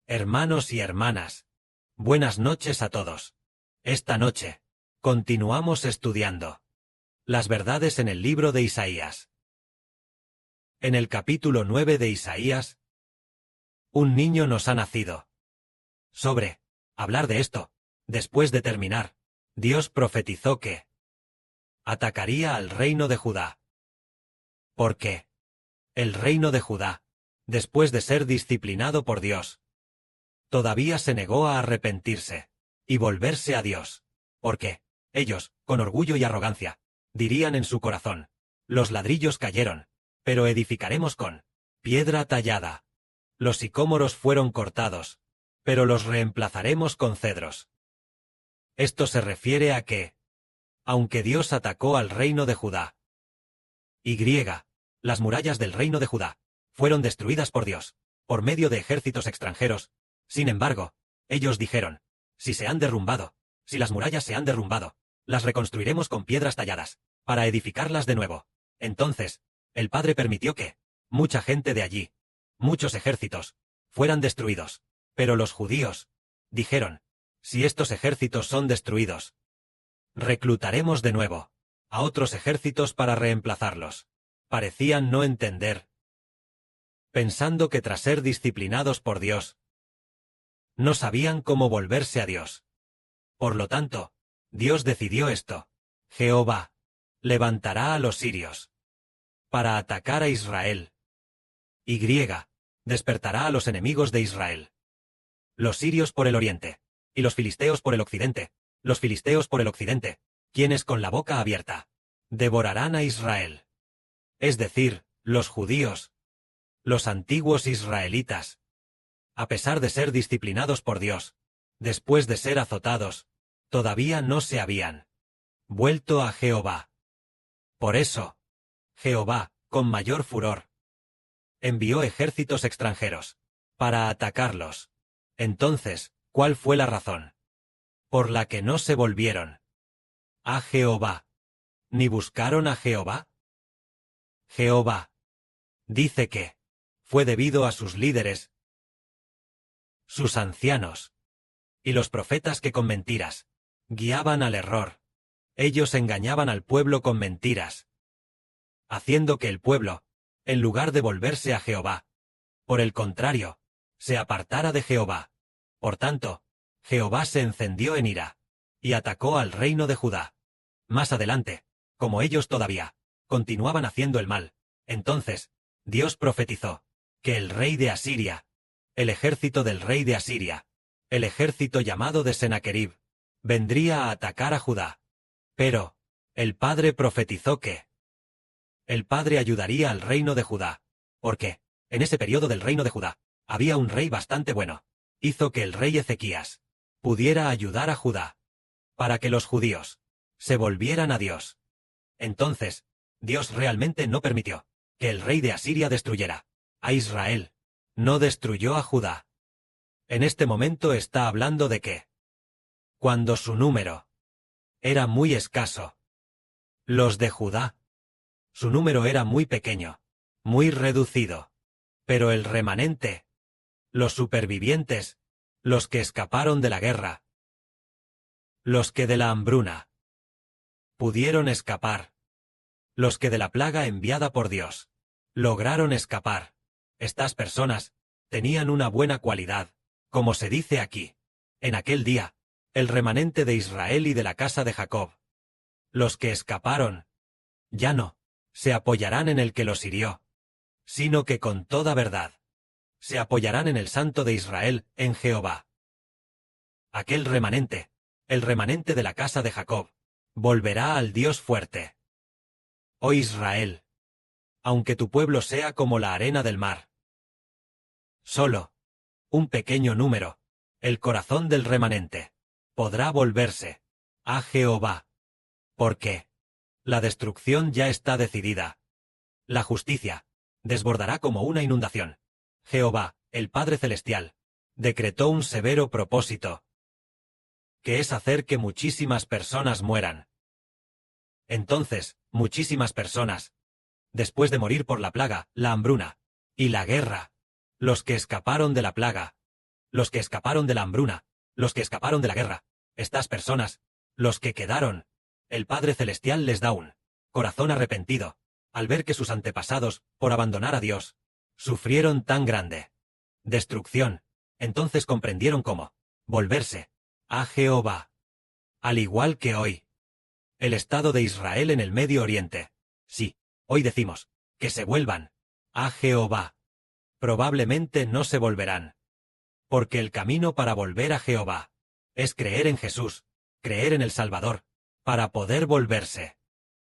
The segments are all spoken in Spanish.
Hermanos y hermanas, buenas noches a todos. Esta noche, continuamos estudiando las verdades en el libro de Isaías. En el capítulo 9 de Isaías, un niño nos ha nacido. Sobre hablar de esto, después de terminar, Dios profetizó que atacaría al reino de Judá. ¿Por qué? El reino de Judá, después de ser disciplinado por Dios, todavía se negó a arrepentirse y volverse a Dios, porque ellos, con orgullo y arrogancia, dirían en su corazón: los ladrillos cayeron, pero edificaremos con piedra tallada. Los sicómoros fueron cortados, pero los reemplazaremos con cedros. Esto se refiere a que, aunque Dios atacó al reino de Judá, las murallas del reino de Judá fueron destruidas por Dios, por medio de ejércitos extranjeros. Sin embargo, ellos dijeron: si las murallas se han derrumbado, las reconstruiremos con piedras talladas, para edificarlas de nuevo. Entonces, el Padre permitió que mucha gente de allí, muchos ejércitos, fueran destruidos. Pero los judíos dijeron: si estos ejércitos son destruidos, reclutaremos de nuevo a otros ejércitos para reemplazarlos. Parecían no entender, pensando que tras ser disciplinados por Dios, no sabían cómo volverse a Dios. Por lo tanto, Dios decidió esto: Jehová levantará a los sirios para atacar a Israel. Despertará a los enemigos de Israel. Los sirios por el oriente, y los filisteos por el occidente. Los filisteos por el occidente, quienes con la boca abierta devorarán a Israel. Es decir, los judíos, los antiguos israelitas, a pesar de ser disciplinados por Dios, después de ser azotados, todavía no se habían vuelto a Jehová. Por eso, Jehová, con mayor furor, envió ejércitos extranjeros para atacarlos. Entonces, ¿cuál fue la razón por la que no se volvieron a Jehová, ni buscaron a Jehová? Jehová dice que fue debido a sus líderes, sus ancianos, y los profetas que con mentiras guiaban al error. Ellos engañaban al pueblo con mentiras, haciendo que el pueblo, en lugar de volverse a Jehová, por el contrario, se apartara de Jehová. Por tanto, Jehová se encendió en ira y atacó al reino de Judá. Más adelante, como ellos todavía continuaban haciendo el mal, entonces Dios profetizó que el rey de Asiria, el ejército del rey de Asiria, el ejército llamado de Senaquerib, vendría a atacar a Judá. Pero el Padre profetizó que el Padre ayudaría al reino de Judá, porque en ese periodo del reino de Judá había un rey bastante bueno. Hizo que el rey Ezequías pudiera ayudar a Judá para que los judíos se volvieran a Dios. Entonces, Dios realmente no permitió que el rey de Asiria destruyera a Israel. No destruyó a Judá. En este momento está hablando de que, cuando su número era muy escaso, los de Judá, su número era muy pequeño, muy reducido. Pero el remanente, los supervivientes, los que escaparon de la guerra, los que de la hambruna pudieron escapar, los que de la plaga enviada por Dios lograron escapar. Estas personas tenían una buena cualidad, como se dice aquí. En aquel día, el remanente de Israel y de la casa de Jacob, los que escaparon, ya no se apoyarán en el que los hirió, sino que con toda verdad se apoyarán en el Santo de Israel, en Jehová. Aquel remanente, el remanente de la casa de Jacob, volverá al Dios fuerte. Oh Israel, aunque tu pueblo sea como la arena del mar, solo un pequeño número, el corazón del remanente, podrá volverse a Jehová. Porque la destrucción ya está decidida. La justicia desbordará como una inundación. Jehová, el Padre Celestial, decretó un severo propósito, que es hacer que muchísimas personas mueran. Entonces, muchísimas personas, después de morir por la plaga, la hambruna y la guerra, los que escaparon de la plaga, los que escaparon de la hambruna, los que escaparon de la guerra, estas personas, los que quedaron, el Padre Celestial les da un corazón arrepentido, al ver que sus antepasados, por abandonar a Dios, sufrieron tan grande destrucción, entonces comprendieron cómo volverse a Jehová. Al igual que hoy, el Estado de Israel en el Medio Oriente. Sí, hoy decimos que se vuelvan a Jehová. Probablemente no se volverán. Porque el camino para volver a Jehová es creer en Jesús, creer en el Salvador, para poder volverse.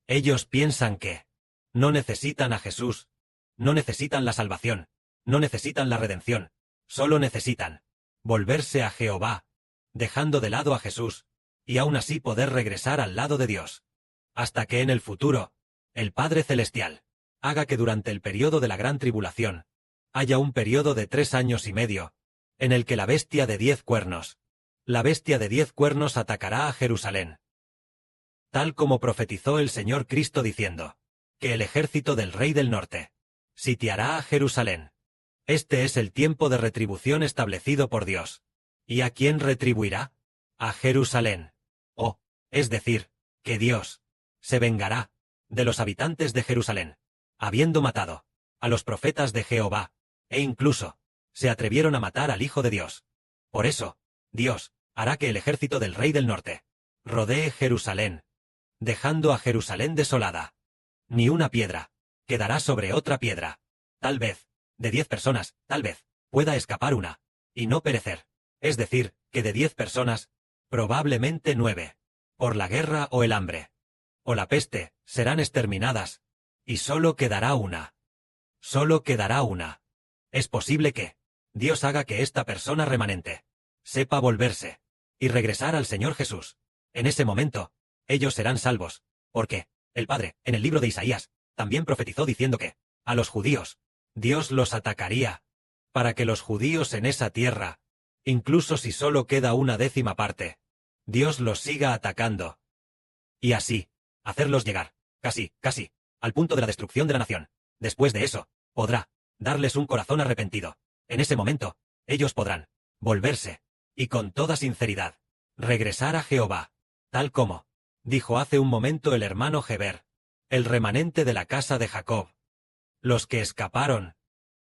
Ellos piensan que no necesitan a Jesús, no necesitan la salvación, no necesitan la redención, solo necesitan volverse a Jehová, dejando de lado a Jesús, y aún así poder regresar al lado de Dios. Hasta que en el futuro, el Padre Celestial haga que durante el periodo de la gran tribulación haya un periodo de 3 años y medio, en el que la bestia de 10 cuernos, la bestia de 10 cuernos atacará a Jerusalén. Tal como profetizó el Señor Cristo diciendo, que el ejército del Rey del Norte sitiará a Jerusalén. Este es el tiempo de retribución establecido por Dios. ¿Y a quién retribuirá? A Jerusalén. Es decir, que Dios se vengará de los habitantes de Jerusalén, habiendo matado a los profetas de Jehová, e incluso se atrevieron a matar al Hijo de Dios. Por eso, Dios hará que el ejército del Rey del Norte rodee Jerusalén, dejando a Jerusalén desolada. Ni una piedra quedará sobre otra piedra. Tal vez, de 10 personas, tal vez, pueda escapar una, y no perecer. Es decir, que de 10 personas, probablemente 9, por la guerra o el hambre, o la peste, serán exterminadas, y solo quedará una. Solo quedará una. Es posible que Dios haga que esta persona remanente sepa volverse y regresar al Señor Jesús. En ese momento, ellos serán salvos, porque el Padre, en el libro de Isaías, también profetizó diciendo que a los judíos Dios los atacaría, para que los judíos en esa tierra, incluso si solo queda una 10ª parte, Dios los siga atacando. Y así, hacerlos llegar, casi, al punto de la destrucción de la nación. Después de eso, podrá darles un corazón arrepentido. En ese momento, ellos podrán volverse, y con toda sinceridad, regresar a Jehová, tal como dijo hace un momento el hermano Heber, el remanente de la casa de Jacob. Los que escaparon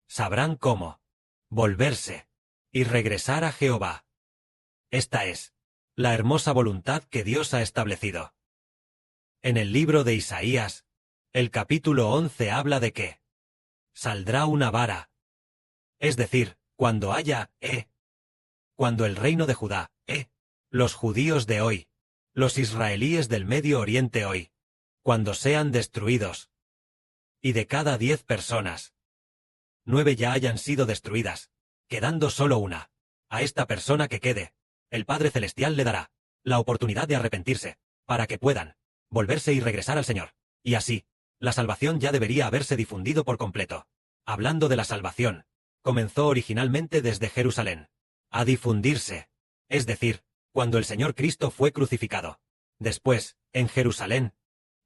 sabrán cómo volverse y regresar a Jehová. Esta es la hermosa voluntad que Dios ha establecido. En el libro de Isaías, el capítulo 11 habla de que saldrá una vara. Es decir, cuando haya, cuando el reino de Judá, los judíos de hoy, los israelíes del Medio Oriente hoy, cuando sean destruidos, y de cada 10 personas, 9 ya hayan sido destruidas, quedando solo una, a esta persona que quede, el Padre Celestial le dará la oportunidad de arrepentirse, para que puedan volverse y regresar al Señor. Y así, la salvación ya debería haberse difundido por completo. Hablando de la salvación, comenzó originalmente desde Jerusalén, a difundirse, es decir, cuando el Señor Cristo fue crucificado. Después, en Jerusalén,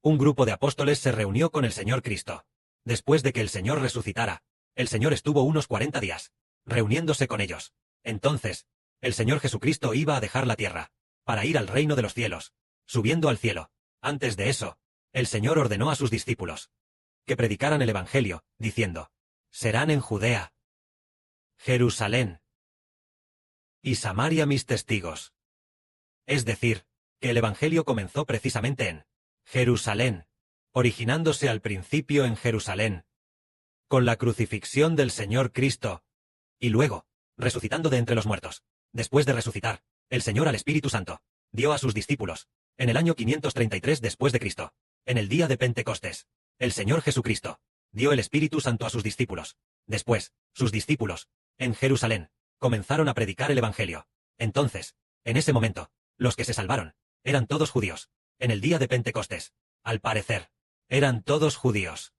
un grupo de apóstoles se reunió con el Señor Cristo. Después de que el Señor resucitara, el Señor estuvo unos 40 días, reuniéndose con ellos. Entonces, el Señor Jesucristo iba a dejar la tierra, para ir al reino de los cielos, subiendo al cielo. Antes de eso, el Señor ordenó a sus discípulos que predicaran el Evangelio, diciendo, serán en Judea, Jerusalén y Samaria mis testigos. Es decir, que el Evangelio comenzó precisamente en Jerusalén, originándose al principio en Jerusalén, con la crucifixión del Señor Cristo, y luego, resucitando de entre los muertos. Después de resucitar, el Señor al Espíritu Santo dio a sus discípulos, en el año 533 después de Cristo, en el día de Pentecostés, el Señor Jesucristo dio el Espíritu Santo a sus discípulos. Después, sus discípulos, en Jerusalén, comenzaron a predicar el Evangelio. Entonces, en ese momento, los que se salvaron, eran todos judíos. En el día de Pentecostés, al parecer, eran todos judíos.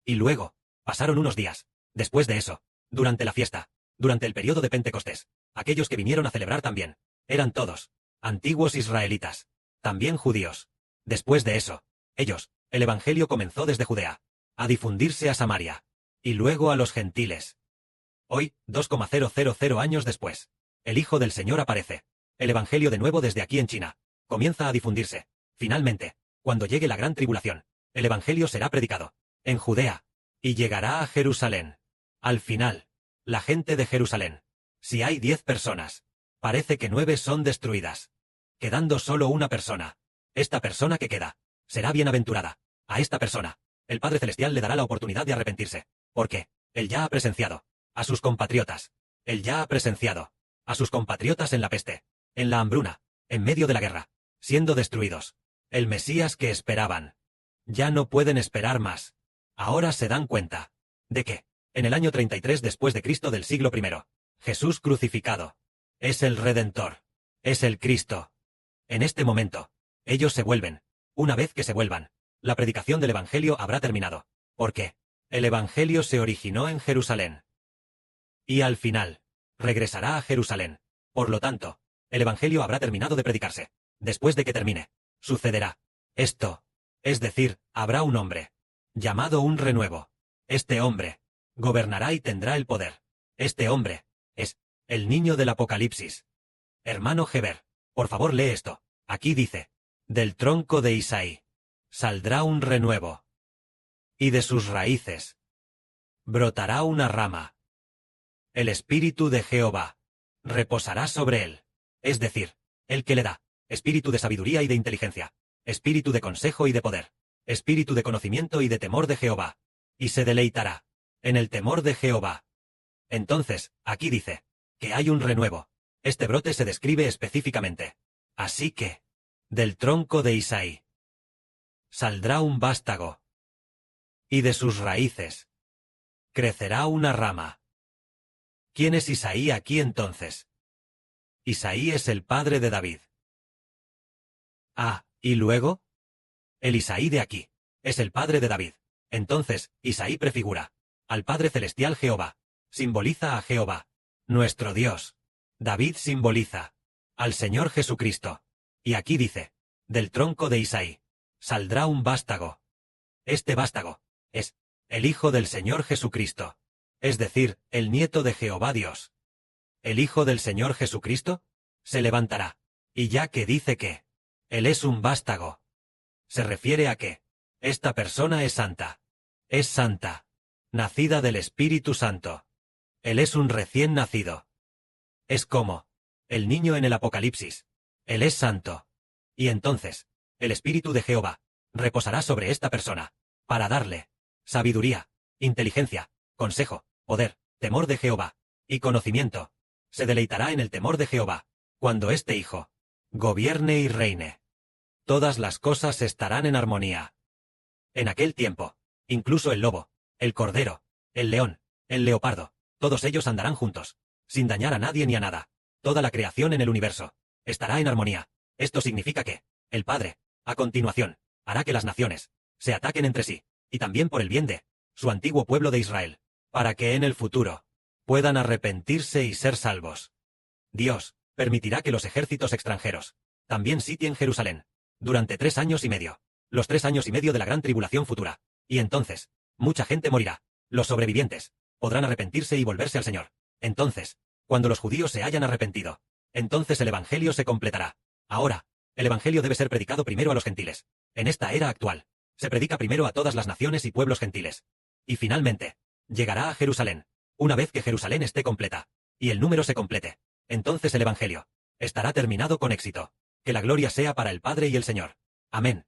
Y luego, pasaron unos días. Después de eso, durante la fiesta, durante el periodo de Pentecostés, aquellos que vinieron a celebrar también, eran todos antiguos israelitas, también judíos. Después de eso, ellos, el Evangelio comenzó desde Judea, a difundirse a Samaria, y luego a los gentiles. Hoy, 2,000 años después, El Hijo del Señor aparece. El Evangelio de nuevo desde aquí en China. Comienza a difundirse. Finalmente, cuando llegue la gran tribulación, el Evangelio será predicado. En Judea. Y llegará a Jerusalén. Al final, la gente de Jerusalén. Si hay 10 personas, parece que 9 son destruidas. Quedando solo una persona. Esta persona que queda, será bienaventurada. A esta persona, el Padre Celestial le dará la oportunidad de arrepentirse. Porque, Él ya ha presenciado. A sus compatriotas. Él ya ha presenciado. A sus compatriotas en la peste. En la hambruna. En medio de la guerra. Siendo destruidos. El Mesías que esperaban. Ya no pueden esperar más. Ahora se dan cuenta. De que, en el año 33 después de Cristo del siglo I, Jesús crucificado. Es el Redentor. Es el Cristo. En este momento, ellos se vuelven. Una vez que se vuelvan, la predicación del Evangelio habrá terminado. Porque, el Evangelio se originó en Jerusalén. Y al final, regresará a Jerusalén. Por lo tanto, el Evangelio habrá terminado de predicarse. Después de que termine, sucederá esto. Es decir, habrá un hombre, llamado un renuevo. Este hombre, gobernará y tendrá el poder. Este hombre, es, el niño del Apocalipsis. Hermano Heber, por favor lee esto. Aquí dice, del tronco de Isaí, saldrá un renuevo. Y de sus raíces, brotará una rama. El Espíritu de Jehová, reposará sobre él. Es decir, el que le da, espíritu de sabiduría y de inteligencia, espíritu de consejo y de poder, espíritu de conocimiento y de temor de Jehová. Y se deleitará en el temor de Jehová. Entonces, aquí dice, que hay un renuevo. Este brote se describe específicamente. Así que, del tronco de Isaí, saldrá un vástago. Y de sus raíces, crecerá una rama. ¿Quién es Isaí aquí entonces? Isaí es el padre de David. Ah, ¿y luego? El Isaí de aquí, es el padre de David. Entonces, Isaí prefigura al Padre Celestial Jehová. Simboliza a Jehová, nuestro Dios. David simboliza al Señor Jesucristo. Y aquí dice, del tronco de Isaí, saldrá un vástago. Este vástago, es, el Hijo del Señor Jesucristo. Es decir, el nieto de Jehová Dios. El Hijo del Señor Jesucristo, se levantará. Y ya que dice que, Él es un vástago, se refiere a que, esta persona es santa. Es santa. Nacida del Espíritu Santo. Él es un recién nacido. Es como el niño en el Apocalipsis. Él es santo. Y entonces, el Espíritu de Jehová reposará sobre esta persona, para darle sabiduría, inteligencia, consejo, poder, temor de Jehová, y conocimiento. Se deleitará en el temor de Jehová, cuando este Hijo gobierne y reine. Todas las cosas estarán en armonía. En aquel tiempo, incluso el lobo, el cordero, el león, el leopardo, todos ellos andarán juntos, sin dañar a nadie ni a nada. Toda la creación en el universo estará en armonía. Esto significa que, el Padre, a continuación, hará que las naciones se ataquen entre sí, y también por el bien de su antiguo pueblo de Israel, para que en el futuro puedan arrepentirse y ser salvos. Dios permitirá que los ejércitos extranjeros también sitien Jerusalén, durante 3 años y medio, los 3 años y medio de la gran tribulación futura, y entonces, mucha gente morirá. Los sobrevivientes podrán arrepentirse y volverse al Señor. Entonces, cuando los judíos se hayan arrepentido, entonces el Evangelio se completará. Ahora, el Evangelio debe ser predicado primero a los gentiles. En esta era actual, se predica primero a todas las naciones y pueblos gentiles. Y finalmente, llegará a Jerusalén. Una vez que Jerusalén esté completa, y el número se complete, entonces el Evangelio estará terminado con éxito. Que la gloria sea para el Padre y el Señor. Amén.